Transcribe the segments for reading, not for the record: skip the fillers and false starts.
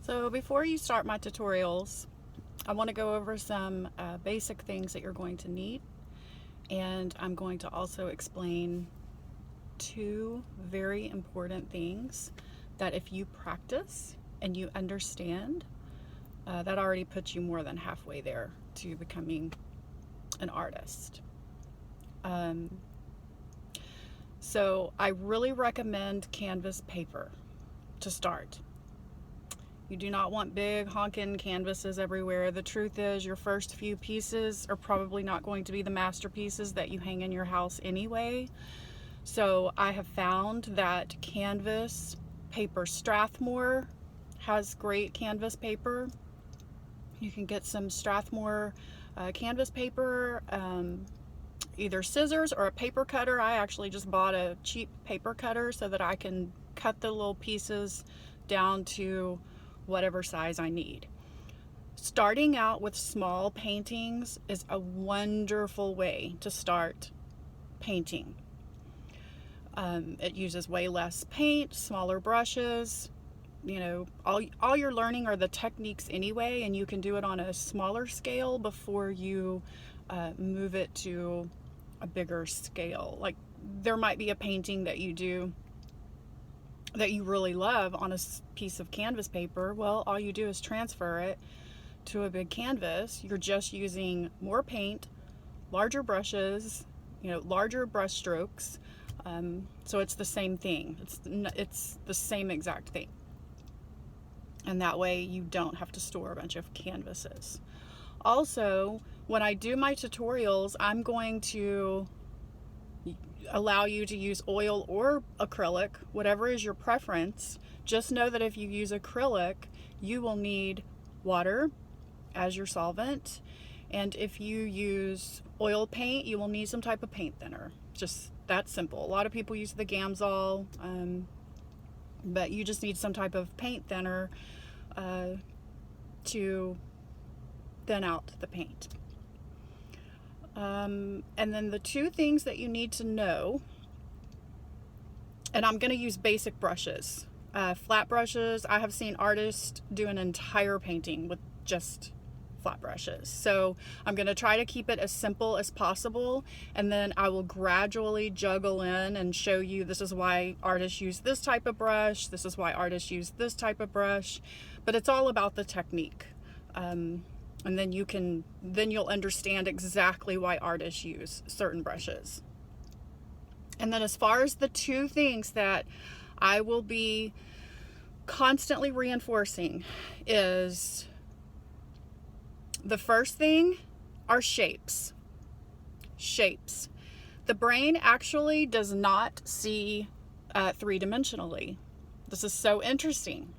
So before you start my tutorials, I want to go over some basic things that you're going to need, and I'm going to also explain two very important things that if you practice and you understand, that already puts you more than halfway there to becoming an artist. So I really recommend canvas paper to start. You do not want big honking canvases everywhere. The truth is, your first few pieces are probably not going to be the masterpieces that you hang in your house anyway. So I have found that canvas paper, Strathmore has great canvas paper. You can get some Strathmore canvas paper, either scissors or a paper cutter. I actually just bought a cheap paper cutter so that I can cut the little pieces down to whatever size I need. Starting out with small paintings is a wonderful way to start painting. It uses way less paint, smaller brushes. You know, all you're learning are the techniques anyway, and you can do it on a smaller scale before you move it to a bigger scale. Like, there might be a painting that you do that you really love on a piece of canvas paper. Well, all you do is transfer it to a big canvas. You're just using more paint, larger brushes, larger brush strokes. So it's the same thing. It's the same exact thing. And that way you don't have to store a bunch of canvases. Also, when I do my tutorials, I'm going to allow you to use oil or acrylic, whatever is your preference. Just know that if you use acrylic, you will need water as your solvent. And if you use oil paint, you will need some type of paint thinner. Just that simple. A lot of people use the Gamsol, but you just need some type of paint thinner to thin out the paint. And then the two things that you need to know, and I'm going to use basic brushes, flat brushes. I have seen artists do an entire painting with just flat brushes. So I'm going to try to keep it as simple as possible, and then I will gradually juggle in and show you this is why artists use this type of brush, this is why artists use this type of brush, but it's all about the technique. And then you'll understand exactly why artists use certain brushes. And then as far as the two things that I will be constantly reinforcing is, the first thing are shapes. Shapes. The brain actually does not see three-dimensionally. This is so interesting.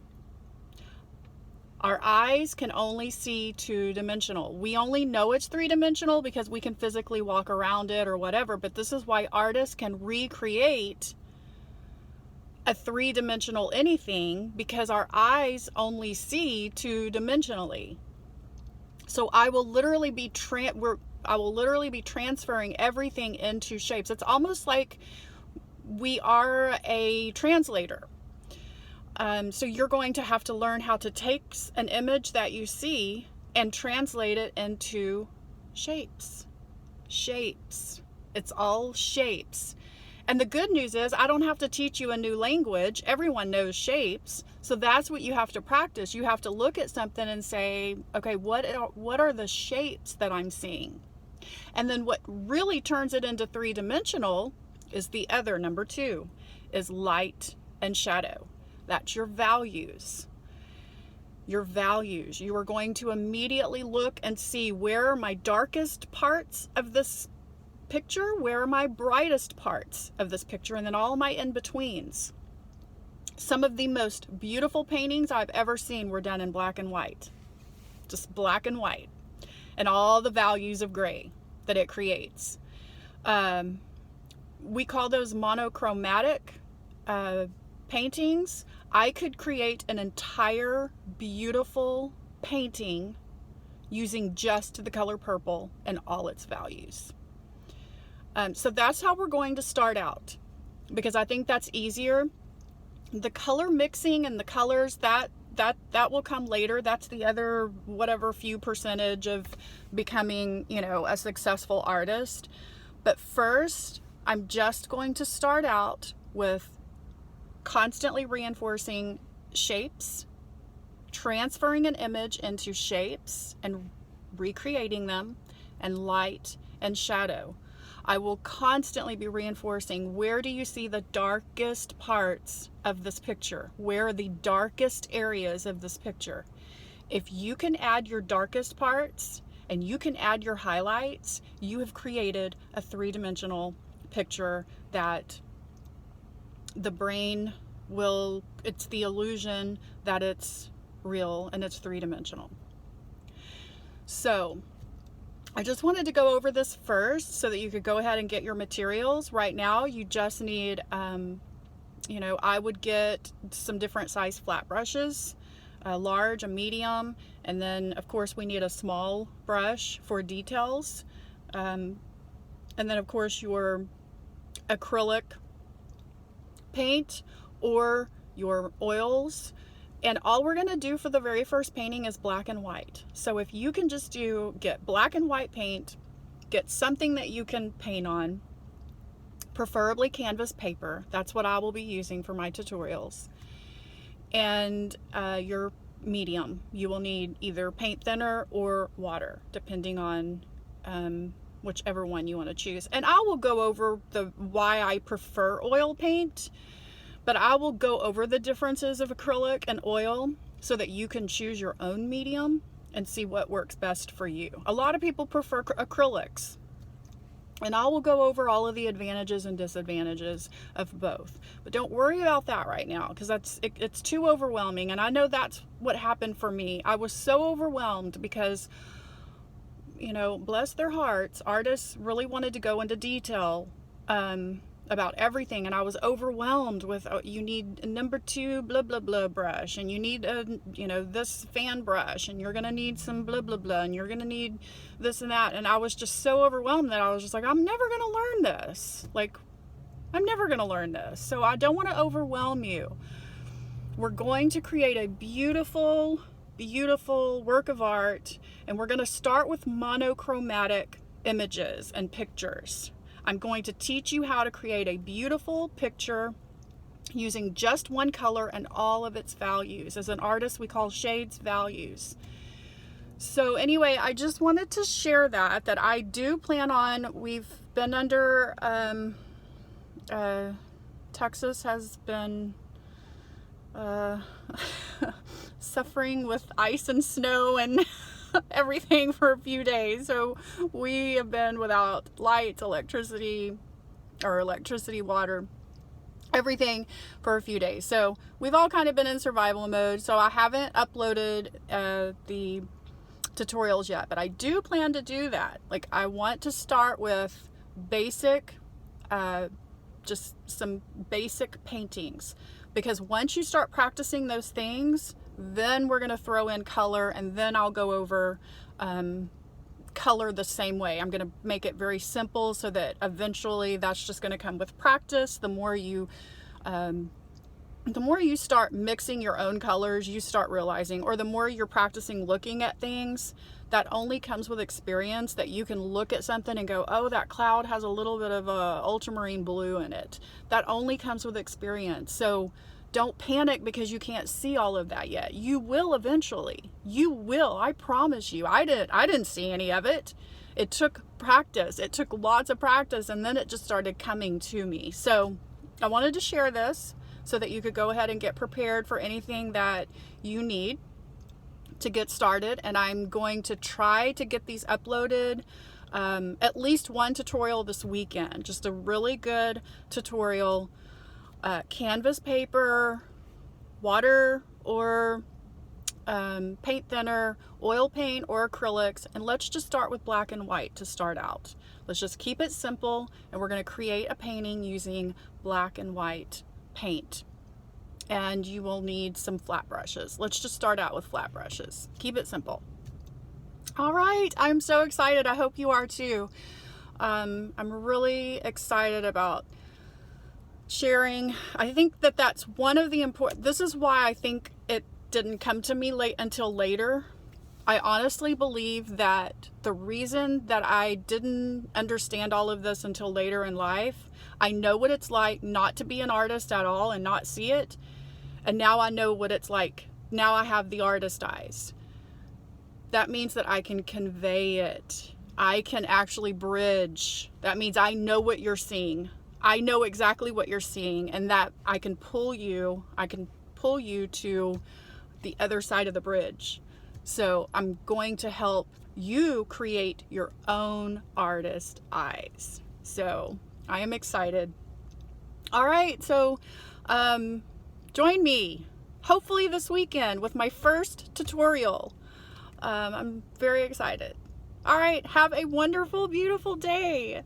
Our eyes can only see two-dimensional. We only know it's three-dimensional because we can physically walk around it or whatever, but this is why artists can recreate a three-dimensional anything, because our eyes only see two-dimensionally. So I will literally be transferring everything into shapes. It's almost like we are a translator. So you're going to have to learn how to take an image that you see and translate it into shapes. Shapes. It's all shapes. And the good news is I don't have to teach you a new language. Everyone knows shapes. So that's what you have to practice. You have to look at something and say, okay, what are the shapes that I'm seeing? And then what really turns it into three-dimensional is the other, number two, is light and shadow. That's your values. Your values. You are going to immediately look and see, where are my darkest parts of this picture? Where are my brightest parts of this picture? And then all my in-betweens. Some of the most beautiful paintings I've ever seen were done in black and white. Just black and white. And all the values of gray that it creates. We call those monochromatic paintings. I could create an entire beautiful painting using just the color purple and all its values. So that's how we're going to start out, because I think that's easier. The color mixing and the colors, that will come later. That's the other whatever few percentage of becoming, you know, a successful artist. But first, I'm just going to start out with constantly reinforcing shapes, transferring an image into shapes and recreating them, and light and shadow. I will constantly be reinforcing, where do you see the darkest parts of this picture? Where are the darkest areas of this picture? If you can add your darkest parts and you can add your highlights, you have created a three-dimensional picture that the brain will, it's the illusion that it's real and it's three-dimensional. So I just wanted to go over this first so that you could go ahead and get your materials. Right now, you just need, you know, I would get some different size flat brushes, a large, a medium, and then of course we need a small brush for details. And then of course your acrylic paint or your oils. And all we're going to do for the very first painting is black and white. So if you can just get black and white paint, get something that you can paint on, preferably canvas paper. That's what I will be using for my tutorials. And your medium. You will need either paint thinner or water, depending on whichever one you want to choose. And I will go over why I prefer oil paint, but I will go over the differences of acrylic and oil so that you can choose your own medium and see what works best for you. A lot of people prefer acrylics, and I will go over all of the advantages and disadvantages of both. But don't worry about that right now, because it's too overwhelming, and I know that's what happened for me. I was so overwhelmed because, you know, bless their hearts, artists really wanted to go into detail about everything, and I was overwhelmed with, oh, you need a number 2 blah blah blah brush, and you need a, you know, this fan brush, and you're gonna need some blah blah blah, and you're gonna need this and that. And I was just so overwhelmed that I was just like, I'm never gonna learn this. Like, I'm never gonna learn this. So I don't want to overwhelm you. We're going to create a beautiful, beautiful work of art, and we're going to start with monochromatic images and pictures. I'm going to teach you how to create a beautiful picture using just one color and all of its values. As an artist, we call shades values. So anyway, I just wanted to share that I do plan on, we've been under, Texas has been suffering with ice and snow and everything for a few days. So we have been without lights, electricity, water, everything for a few days. So we've all kind of been in survival mode. So I haven't uploaded the tutorials yet, but I do plan to do that. Like, I want to start with basic, just some basic paintings, because once you start practicing those things, then we're going to throw in color, and then I'll go over color the same way. I'm going to make it very simple so that eventually that's just going to come with practice. The more you start mixing your own colors, you start realizing, or the more you're practicing looking at things, that only comes with experience, that you can look at something and go, oh, that cloud has a little bit of ultramarine blue in it. That only comes with experience. So don't panic because you can't see all of that yet. You will eventually. You will. I promise you. I didn't see any of it. It took practice. It took lots of practice, and then it just started coming to me. So I wanted to share this so that you could go ahead and get prepared for anything that you need to get started. And I'm going to try to get these uploaded, at least one tutorial this weekend. Just a really good tutorial. Canvas paper, water or paint thinner, oil paint or acrylics, and let's just start with black and white to start out. Let's just keep it simple, and we're going to create a painting using black and white paint. And you will need some flat brushes. Let's just start out with flat brushes. Keep it simple. All right, I'm so excited. I hope you are too. I'm really excited about sharing. I think that that's one of the important, this is why I think it didn't come to me until later. I honestly believe that the reason that I didn't understand all of this until later in life, I know what it's like not to be an artist at all and not see it. And now I know what it's like. Now I have the artist eyes. That means that I can convey it. I can actually bridge. That means I know what you're seeing. I know exactly what you're seeing, and that I can pull you to the other side of the bridge. So I'm going to help you create your own artist eyes. So I am excited. All right, so join me hopefully this weekend with my first tutorial. I'm very excited. All right, have a wonderful, beautiful day.